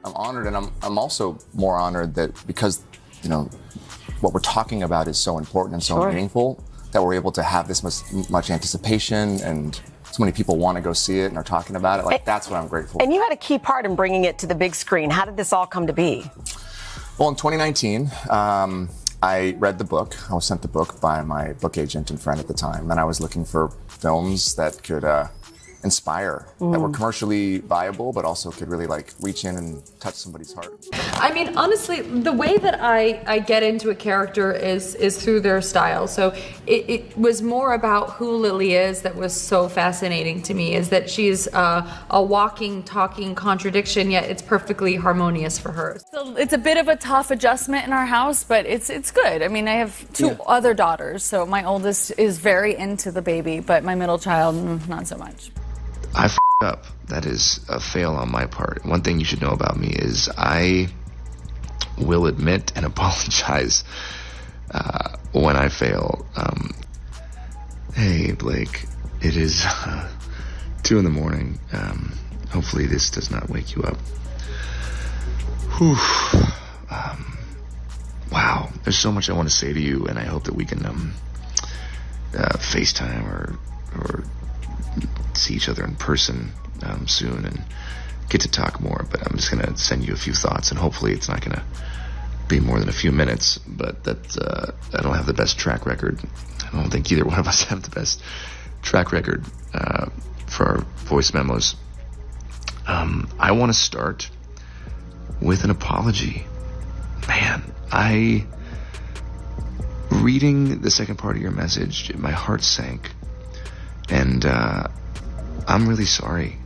I'm honored, and I'm also more honored that because, what we're talking about is so important and so meaningful that we're able to have this much anticipation and so many people want to go see it and are talking about it. That's what I'm grateful for. And you had a key part in bringing it to the big screen. How did this all come to be? Well, in 2019, I read the book. I was sent the book by my book agent and friend at the time, and I was looking for films that could inspire, that were commercially viable, but also could really reach in and touch somebody's heart. I mean, honestly, the way that I get into a character is through their style. So it was more about who Lily is that was so fascinating to me, is that she's a walking, talking contradiction, yet it's perfectly harmonious for her. So it's a bit of a tough adjustment in our house, but it's good. I mean, I have two other daughters, so my oldest is very into the baby, but my middle child, not so much. I f***ed up. That is a fail on my part. One thing you should know about me is I will admit and apologize when I fail. Hey, Blake, it is 2 a.m. Hopefully this does not wake you up. Whew. Wow, there's so much I want to say to you, and I hope that we can FaceTime or see each other in person soon and get to talk more. But I'm just going to send you a few thoughts, and hopefully it's not going to be more than a few minutes. But that I don't have the best track record. I don't think either one of us have the best track record for our voice memos. I want to start with an apology. Man, reading the second part of your message, my heart sank. And I'm really sorry.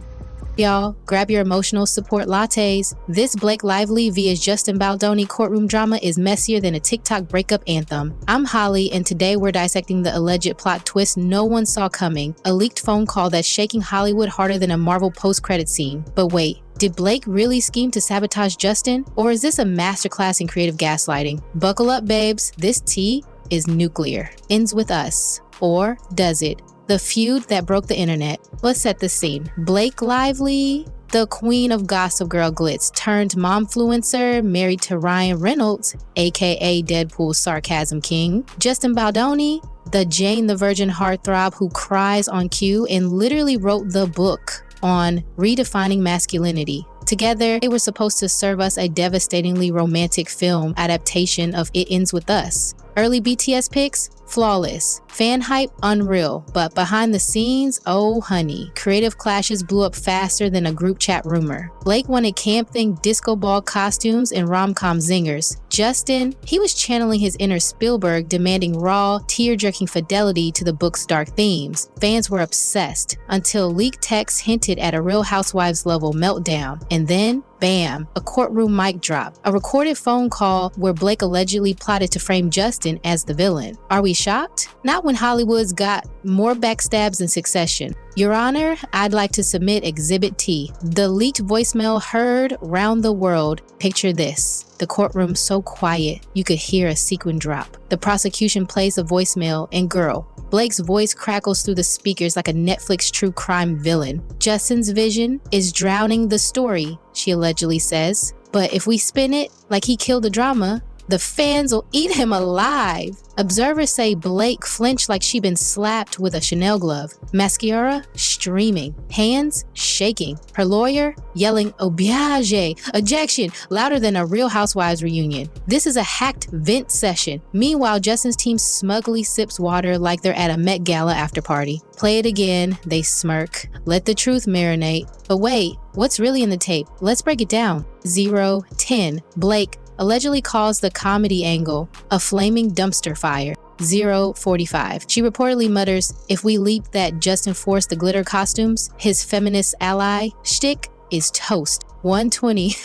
Y'all, grab your emotional support lattes. This Blake Lively via Justin Baldoni courtroom drama is messier than a TikTok breakup anthem. I'm Holly, and today we're dissecting the alleged plot twist no one saw coming. A leaked phone call that's shaking Hollywood harder than a Marvel post-credit scene. But wait, did Blake really scheme to sabotage Justin? Or is this a masterclass in creative gaslighting? Buckle up, babes. This tea is nuclear. Ends with us. Or does it? The feud that broke the internet. Let's set the scene. Blake Lively, the queen of Gossip Girl glitz, turned momfluencer, married to Ryan Reynolds, aka Deadpool's sarcasm king. Justin Baldoni, the Jane the Virgin heartthrob who cries on cue and literally wrote the book on redefining masculinity. Together, they were supposed to serve us a devastatingly romantic film adaptation of It Ends With Us. Early BTS pics, flawless. Fan hype, unreal. But behind the scenes, oh honey, creative clashes blew up faster than a group chat rumor. Blake wanted camp-themed disco ball costumes and rom-com zingers. Justin, he was channeling his inner Spielberg, demanding raw, tear-jerking fidelity to the book's dark themes. Fans were obsessed, until leaked texts hinted at a Real Housewives level meltdown. And then, bam, a courtroom mic drop. A recorded phone call where Blake allegedly plotted to frame Justin as the villain. Are we shocked? Not when Hollywood's got more backstabs than Succession. Your Honor, I'd like to submit Exhibit T. The leaked voicemail heard round the world. Picture this. The courtroom so quiet, you could hear a sequin drop. The prosecution plays a voicemail, and girl, Blake's voice crackles through the speakers like a Netflix true crime villain. Justin's vision is drowning the story, she allegedly says. But if we spin it like he killed the drama, the fans will eat him alive. Observers say Blake flinched like she'd been slapped with a Chanel glove. Mascara streaming, hands shaking. Her lawyer yelling "Obiage, ejection," louder than a Real Housewives reunion. This is a hacked vent session. Meanwhile, Justin's team smugly sips water like they're at a Met Gala after party. Play it again, they smirk. Let the truth marinate. But wait, what's really in the tape? Let's break it down. 0, 10. Blake allegedly calls the comedy angle a flaming dumpster fire. 0:45. She reportedly mutters, "If we leap that Justin forced the glitter costumes, his feminist ally shtick is toast." 1:20.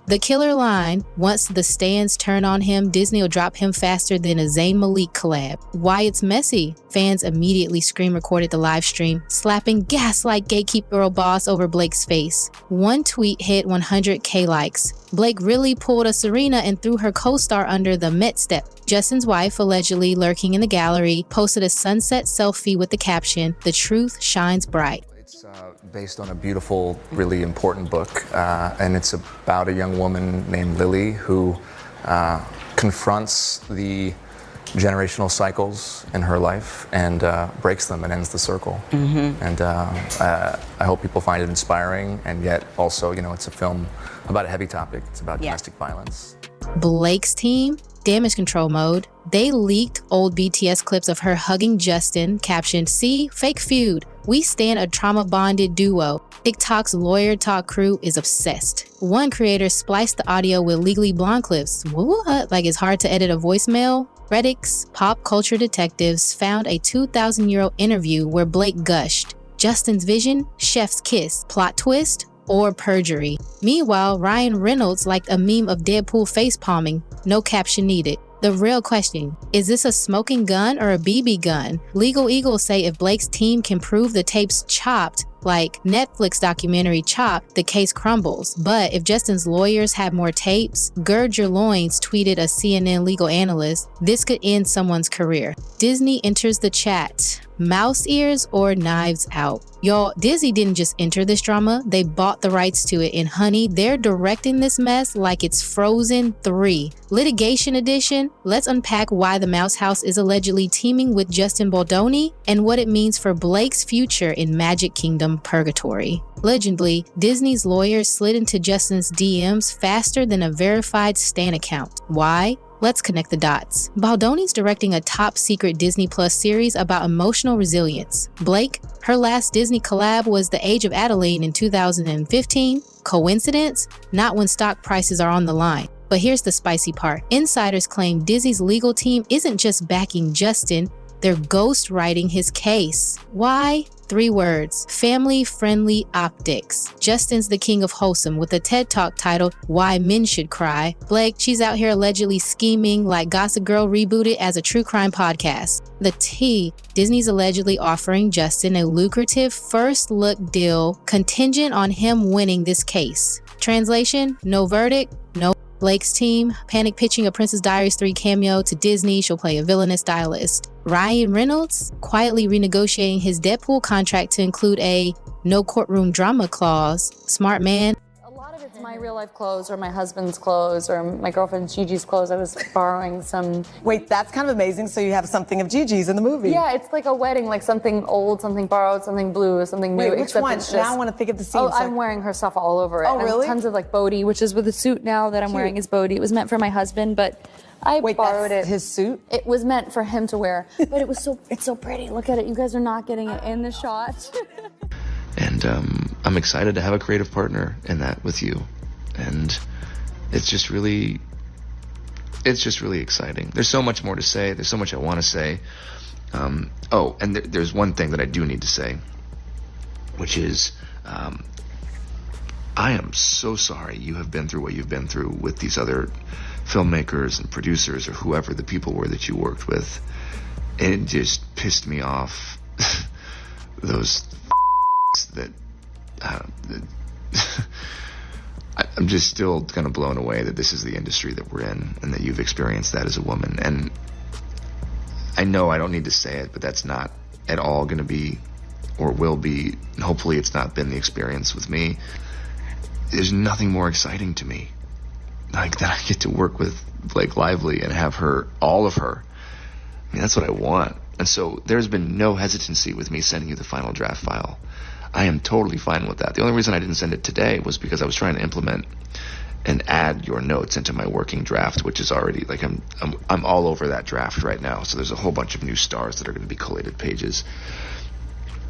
The killer line, once the stands turn on him, Disney will drop him faster than a Zayn Malik collab. Why it's messy? Fans immediately screen recorded the live stream, slapping gaslight gatekeeper girl boss over Blake's face. One tweet hit 100K likes. Blake really pulled a Serena and threw her co-star under the Met step. Justin's wife, allegedly lurking in the gallery, posted a sunset selfie with the caption, "The truth shines bright." It's based on a beautiful, really important book, and it's about a young woman named Lily who confronts the generational cycles in her life and breaks them and ends the circle. And I hope people find it inspiring, and yet also, it's a film about a heavy topic. It's about domestic violence. Blake's team, Damage Control Mode, they leaked old BTS clips of her hugging Justin, captioned, "See, fake feud. We stand a trauma-bonded duo." TikTok's Lawyer Talk crew is obsessed. One creator spliced the audio with Legally Blonde clips. What? Like it's hard to edit a voicemail? Reddit's pop culture detectives found a 2,000-year-old interview where Blake gushed. Justin's vision, chef's kiss, plot twist, or perjury. Meanwhile, Ryan Reynolds liked a meme of Deadpool face palming. No caption needed. The real question, is this a smoking gun or a BB gun? Legal Eagles say if Blake's team can prove the tapes chopped, like Netflix documentary Chopped, the case crumbles. But if Justin's lawyers have more tapes, gird your loins, tweeted a CNN legal analyst, this could end someone's career. Disney enters the chat. Mouse ears or knives out? Y'all, Disney didn't just enter this drama, they bought the rights to it, and honey, they're directing this mess like it's Frozen 3. Litigation edition, let's unpack why the Mouse House is allegedly teaming with Justin Baldoni and what it means for Blake's future in Magic Kingdom purgatory. Allegedly, Disney's lawyers slid into Justin's DMs faster than a verified Stan account. Why? Let's connect the dots. Baldoni's directing a top-secret Disney Plus series about emotional resilience. Blake, her last Disney collab was The Age of Adeline in 2015. Coincidence? Not when stock prices are on the line. But here's the spicy part. Insiders claim Disney's legal team isn't just backing Justin, they're ghostwriting his case. Why? 3 words, family-friendly optics. Justin's the king of wholesome with a TED Talk titled, Why Men Should Cry. Blake, she's out here allegedly scheming like Gossip Girl rebooted as a true crime podcast. The tea, Disney's allegedly offering Justin a lucrative first look deal contingent on him winning this case. Translation, no verdict, no. Blake's team, panic pitching a Princess Diaries 3 cameo to Disney. She'll play a villainous stylist. Ryan Reynolds, quietly renegotiating his Deadpool contract to include a no courtroom drama clause. Smart man. A lot of it's my real life clothes or my husband's clothes or my girlfriend Gigi's clothes. I was borrowing some. Wait, that's kind of amazing. So you have something of Gigi's in the movie. Yeah, it's like a wedding, like something old, something borrowed, something blue, something new. Wait, which one? It's just, now I want to think of the scene. Oh, I'm wearing her stuff all over it. Oh, really? And tons of like Bodhi, which is with the suit now that I'm wearing is Bodhi. It was meant for my husband, but I borrowed it. His suit? It was meant for him to wear, but it's so pretty. Look at it. You guys are not getting it in the shot. And I'm excited to have a creative partner in that with you. And it's just really exciting. There's so much more to say. There's so much I want to say. And there's one thing that I do need to say, which is I am so sorry you have been through what you've been through with these other filmmakers and producers or whoever the people were that you worked with. It just pissed me off. Those that I'm just still kind of blown away that this is the industry that we're in and that you've experienced that as a woman. And I know I don't need to say it, but that's not at all going to be or will be, and hopefully it's not been the experience with me. There's nothing more exciting to me like that I get to work with Blake Lively and have her, all of her. I mean, that's what I want. And so there's been no hesitancy with me sending you the final draft file. I am totally fine with that. The only reason I didn't send it today was because I was trying to implement and add your notes into my working draft, which is already like I'm all over that draft right now. So there's a whole bunch of new stars that are going to be collated pages.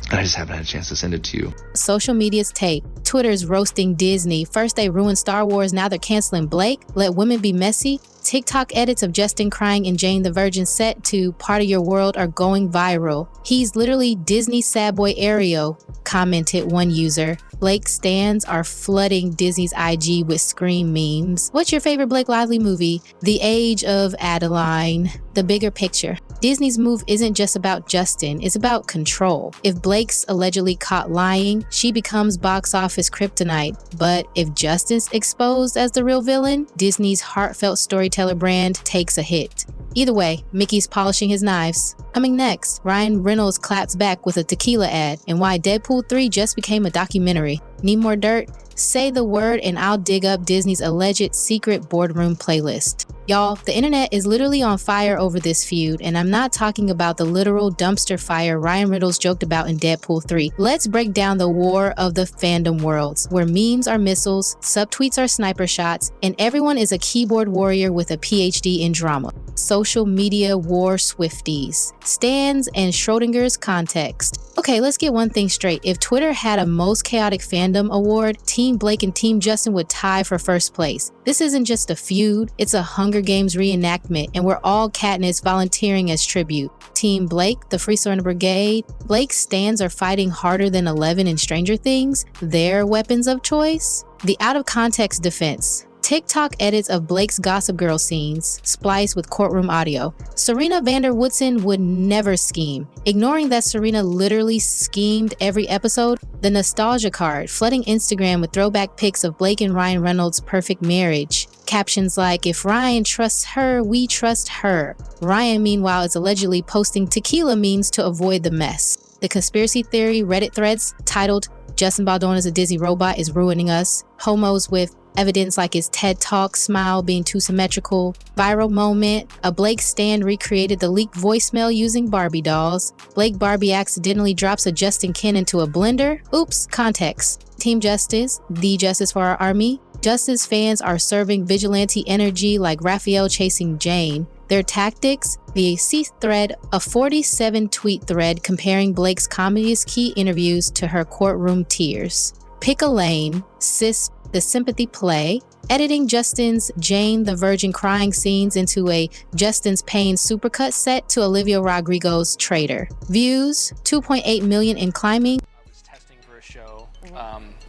And I just haven't had a chance to send it to you. Social media's tape. Twitter's roasting Disney. First they ruined Star Wars, now they're canceling Blake. Let women be messy. TikTok edits of Justin crying in Jane the Virgin set to Part of Your World are going viral. He's literally Disney sad boy Ariel, commented one user. Blake stans are flooding Disney's IG with Scream memes. What's your favorite Blake Lively movie? The Age of Adeline. The Bigger Picture. Disney's move isn't just about Justin, it's about control. If Blake's allegedly caught lying, she becomes box office kryptonite. But if Justin's exposed as the real villain, Disney's heartfelt storyteller brand takes a hit. Either way, Mickey's polishing his knives. Coming next, Ryan Reynolds claps back with a tequila ad and why Deadpool 3 just became a documentary. Need more dirt? Say the word and I'll dig up Disney's alleged secret boardroom playlist. Y'all, the internet is literally on fire over this feud, and I'm not talking about the literal dumpster fire Ryan Reynolds joked about in Deadpool 3. Let's break down the war of the fandom worlds, where memes are missiles, subtweets are sniper shots, and everyone is a keyboard warrior with a PhD in drama. Social media war Swifties. Stans and Schrodinger's context. Okay, let's get one thing straight. If Twitter had a most chaotic fandom award, Team Blake and Team Justin would tie for first place. This isn't just a feud, it's a Hunger Games reenactment, and we're all Katniss volunteering as tribute. Team Blake, the Free Surrender Brigade. Blake's stans are fighting harder than 11 in Stranger Things. Their weapons of choice? The out-of-context defense. TikTok edits of Blake's Gossip Girl scenes, spliced with courtroom audio. Serena Vander Woodson would never scheme. Ignoring that Serena literally schemed every episode, the nostalgia card, flooding Instagram with throwback pics of Blake and Ryan Reynolds' perfect marriage. Captions like, if Ryan trusts her, we trust her. Ryan, meanwhile, is allegedly posting tequila memes to avoid the mess. The conspiracy theory Reddit threads titled, Justin Baldoni is a Disney robot is ruining us. Homos with evidence like his TED Talk smile being too symmetrical. Viral moment, a Blake stan recreated the leaked voicemail using Barbie dolls. Blake Barbie accidentally drops a Justin Ken into a blender. Oops, context. Team Justice, the justice for our army. Justice fans are serving vigilante energy like Raphael chasing Jane. Their tactics? The AC thread, a 47-tweet thread comparing Blake's Comedy is Key interviews to her courtroom tears. Pick a lane, sis, the sympathy play, editing Justin's Jane the Virgin crying scenes into a Justin's Pain supercut set to Olivia Rodrigo's Traitor. Views, 2.8 million and climbing. I was testing for a show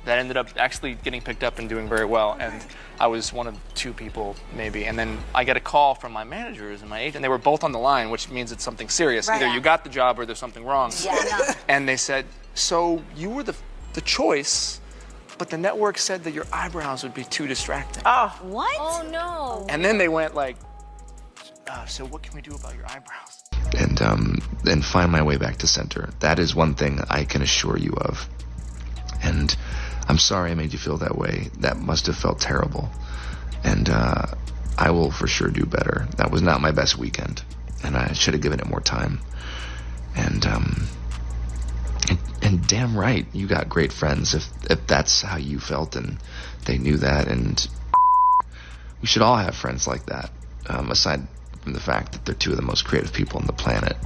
that ended up actually getting picked up and doing very well, and I was one of two people maybe, and then I get a call from my managers and my agent. They were both on the line, which means it's something serious. Right. Either you got the job or there's something wrong. Yeah. And they said, so you were the choice, but the network said that your eyebrows would be too distracting. Oh, what? Oh no. And then they went like, so what can we do about your eyebrows? And find my way back to center. That is one thing I can assure you of. And I'm sorry I made you feel that way. That must have felt terrible. And I will for sure do better. That was not my best weekend, and I should have given it more time. And damn right, you got great friends if that's how you felt and they knew that. And we should all have friends like that, aside from the fact that they're two of the most creative people on the planet.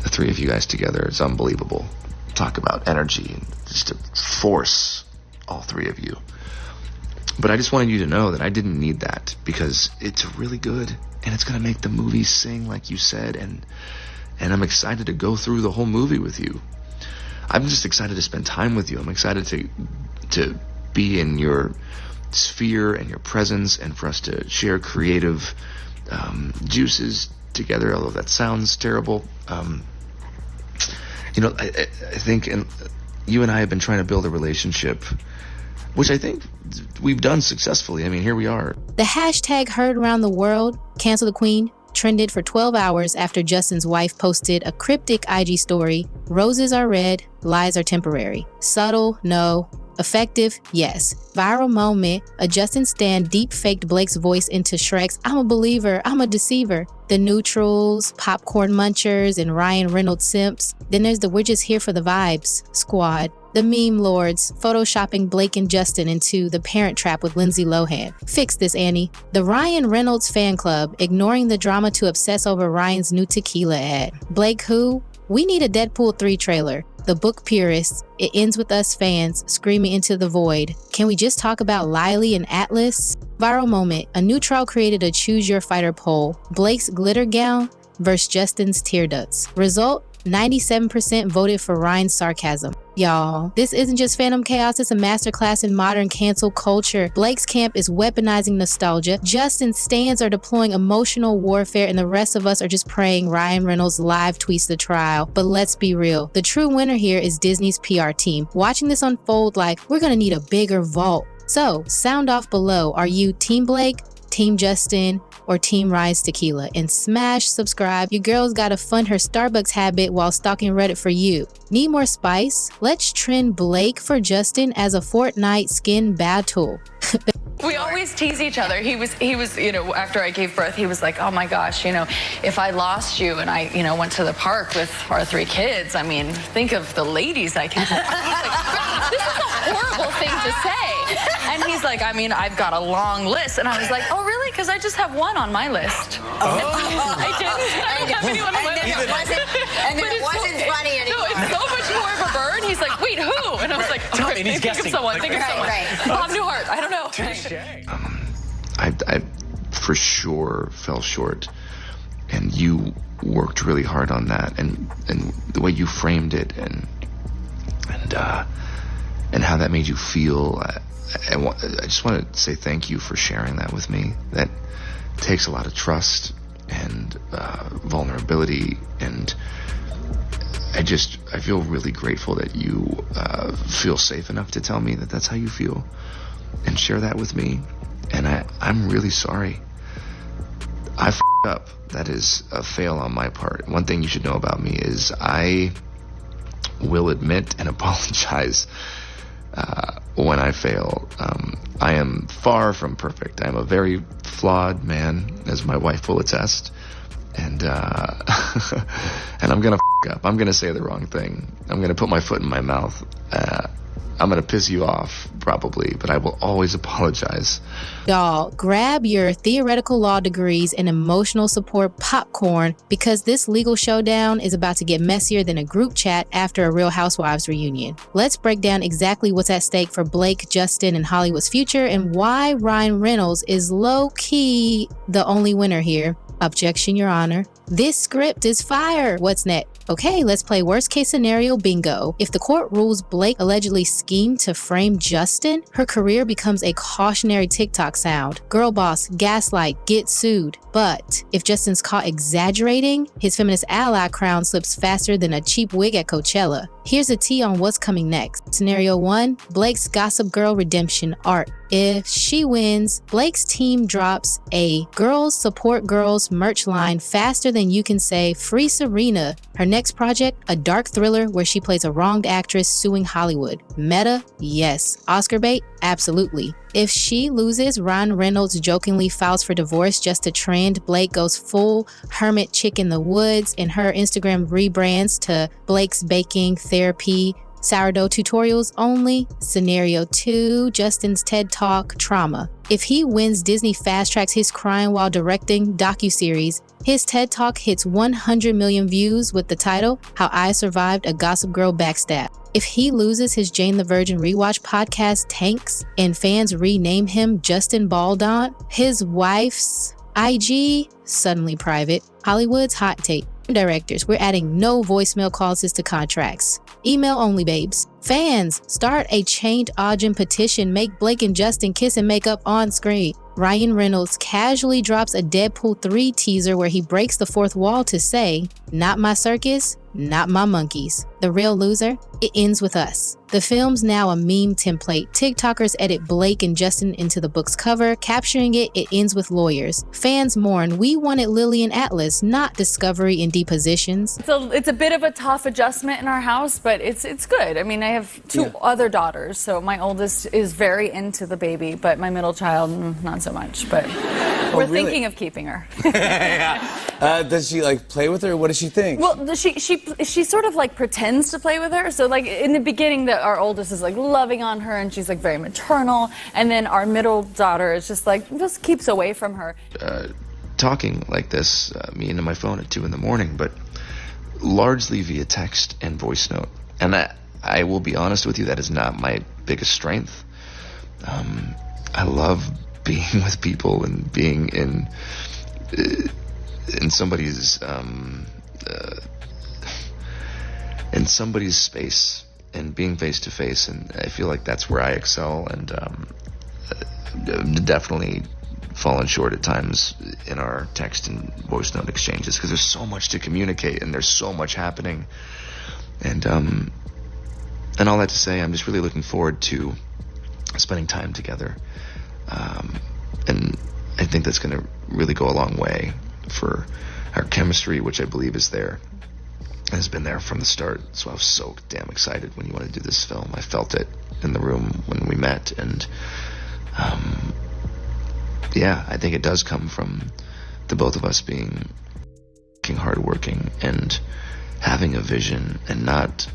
The three of you guys together is unbelievable. Talk about energy and just a force, all three of you. But I just wanted you to know that I didn't need that, because it's really good and it's going to make the movie sing like you said, and I'm excited to go through the whole movie with you. I'm just excited to spend time with you. I'm excited to be in your sphere and your presence, and for us to share creative juices together, although that sounds terrible. I think you and I have been trying to build a relationship, which I think we've done successfully. I mean, here we are. The hashtag heard around the world, cancel the queen, trended for 12 hours after Justin's wife posted a cryptic IG story. Roses are red, lies are temporary. Subtle, no. Effective, yes. Viral moment, a Justin stan deep faked Blake's voice into Shrek's I'm a believer, I'm a deceiver. The neutrals, popcorn munchers, and Ryan Reynolds simps. Then there's the we're just here for the vibes squad. The meme lords, photoshopping Blake and Justin into The Parent Trap with Lindsay Lohan. Fix this, Annie. The Ryan Reynolds fan club, ignoring the drama to obsess over Ryan's new tequila ad. Blake who? We need a Deadpool 3 trailer. The book purists, it ends with us fans screaming into the void. Can we just talk about Lily and Atlas? Viral moment, a new trial created a choose your fighter poll. Blake's glitter gown versus Justin's tear ducts. Result, 97% voted for Ryan's sarcasm. Y'all, this isn't just Phantom Chaos, it's a masterclass in modern cancel culture. Blake's camp is weaponizing nostalgia, Justin's stands are deploying emotional warfare, and the rest of us are just praying Ryan Reynolds live tweets the trial. But let's be real, the true winner here is Disney's PR team. Watching this unfold like, we're gonna need a bigger vault. So, sound off below. Are you Team Blake, Team Justin, or Team Ryan's Tequila? And smash subscribe. Your girl's gotta fund her Starbucks habit while stalking Reddit for you. Need more spice? Let's trend Blake for Justin as a Fortnite skin battle. We always tease each other. He was, after I gave birth, he was like, oh my gosh, if I lost you and I, went to the park with our 3 kids, I mean, think of the ladies I could. This is a horrible thing to say. And he's like, I mean, I've got a long list. And I was like, oh, really? Because I just have one on my list. I didn't have anyone on my list. And then it wasn't funny anymore. No, it's so much more of a burn. He's like, wait, who? And I was like, Tell me, and he's think guessing. of someone, think of someone. Bob Newhart, I don't know. I for sure fell short, and you worked really hard on that, and the way you framed it, and how that made you feel. I just want to say thank you for sharing that with me. That takes a lot of trust and vulnerability, and I feel really grateful that you feel safe enough to tell me that that's how you feel and share that with me. And I'm really sorry. I f***ed up. That is a fail on my part. One thing you should know about me is I will admit and apologize when I fail. I am far from perfect. I'm a very flawed man, as my wife will attest. And and I'm gonna f*** up. I'm gonna say the wrong thing. I'm gonna put my foot in my mouth. I'm gonna piss you off, probably, but I will always apologize. Y'all, grab your theoretical law degrees and emotional support popcorn, because this legal showdown is about to get messier than a group chat after a Real Housewives reunion. Let's break down exactly what's at stake for Blake, Justin, and Hollywood's future, and why Ryan Reynolds is low-key the only winner here. Objection, Your Honor. This script is fire. What's next? Okay, let's play worst case scenario bingo. If the court rules Blake allegedly schemed to frame Justin, her career becomes a cautionary TikTok sound. Girl boss, gaslight, get sued. But if Justin's caught exaggerating, his feminist ally crown slips faster than a cheap wig at Coachella. Here's a tea on what's coming next. Scenario 1, Blake's Gossip Girl redemption arc. If she wins, Blake's team drops a Girls Support Girls merch line faster than you can say Free Serena. Her next project, a dark thriller where she plays a wronged actress suing Hollywood. Meta? Yes. Oscar bait? Absolutely. If she loses, Ryan Reynolds jokingly files for divorce just to trend. Blake goes full hermit chick in the woods, and her Instagram rebrands to Blake's Baking Therapy Sourdough Tutorials Only. Scenario 2, Justin's TED Talk Trauma. If he wins, Disney fast-tracks his crying while directing docuseries. His TED Talk hits 100 million views with the title, How I Survived a Gossip Girl Backstab. If he loses, his Jane the Virgin rewatch podcast tanks, and fans rename him Justin Baldoni. His wife's IG suddenly private. Hollywood's hot take. Directors, we're adding no voicemail clauses to contracts. Email only, babes. Fans, start a Change Agent petition. Make Blake and Justin kiss and make up on screen. Ryan Reynolds casually drops a Deadpool 3 teaser where he breaks the fourth wall to say, "Not my circus, not my monkeys." The real loser? It ends with us. The film's now a meme template. TikTokers edit Blake and Justin into the book's cover, capturing it ends with lawyers. Fans mourn, we wanted Lily and Atlas, not Discovery and Depositions. So it's a bit of a tough adjustment in our house, but it's good. I mean, I have 2 other daughters, so my oldest is very into the baby, but my middle child, not so much. But we're thinking of keeping her. Does she play with her? What does she think? Well, she sort of pretends to play with her. So in the beginning, our oldest is loving on her, and she's very maternal, and then our middle daughter is just keeps away from her. Talking like this, me into my phone at 2 a.m, but largely via text and voice note. And I will be honest with you, that is not my biggest strength. I love being with people and being in somebody's in somebody's space and being face to face, and I feel like that's where I excel, and definitely fallen short at times in our text and voice note exchanges because there's so much to communicate and there's so much happening, and all that to say, I'm just really looking forward to spending time together, and I think that's going to really go a long way for our chemistry, which I believe is there, has been there from the start. So I was so damn excited when you wanted to do this film. I felt it in the room when we met, and yeah, I think it does come from the both of us being hardworking and having a vision and not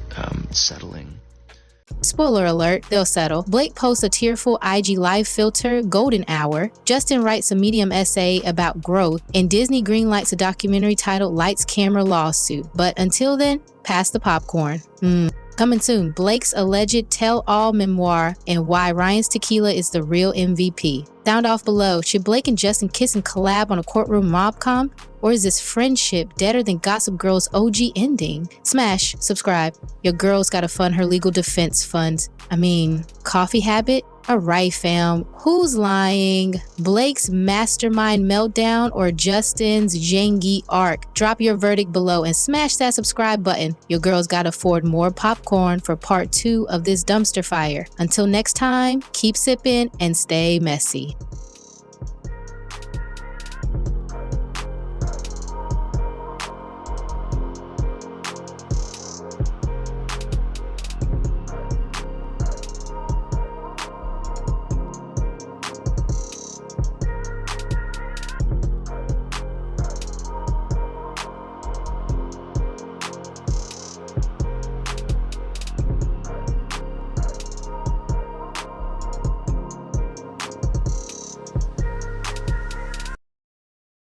settling. Spoiler alert, they'll settle. Blake posts a tearful IG live filter, Golden Hour. Justin writes a Medium essay about growth, and Disney greenlights a documentary titled Lights, Camera, Lawsuit. But until then, pass the popcorn. Coming soon, Blake's alleged tell-all memoir and why Ryan's Tequila is the real MVP. Sound off below. Should Blake and Justin kiss and collab on a courtroom mob-com? Or is this friendship deader than Gossip Girl's OG ending? Smash, subscribe. Your girl's gotta fund her legal defense funds. Coffee habit? Alright fam, who's lying? Blake's mastermind meltdown or Justin's jangy arc? Drop your verdict below and smash that subscribe button. Your girl's gotta afford more popcorn for part 2 of this dumpster fire. Until next time, keep sipping and stay messy.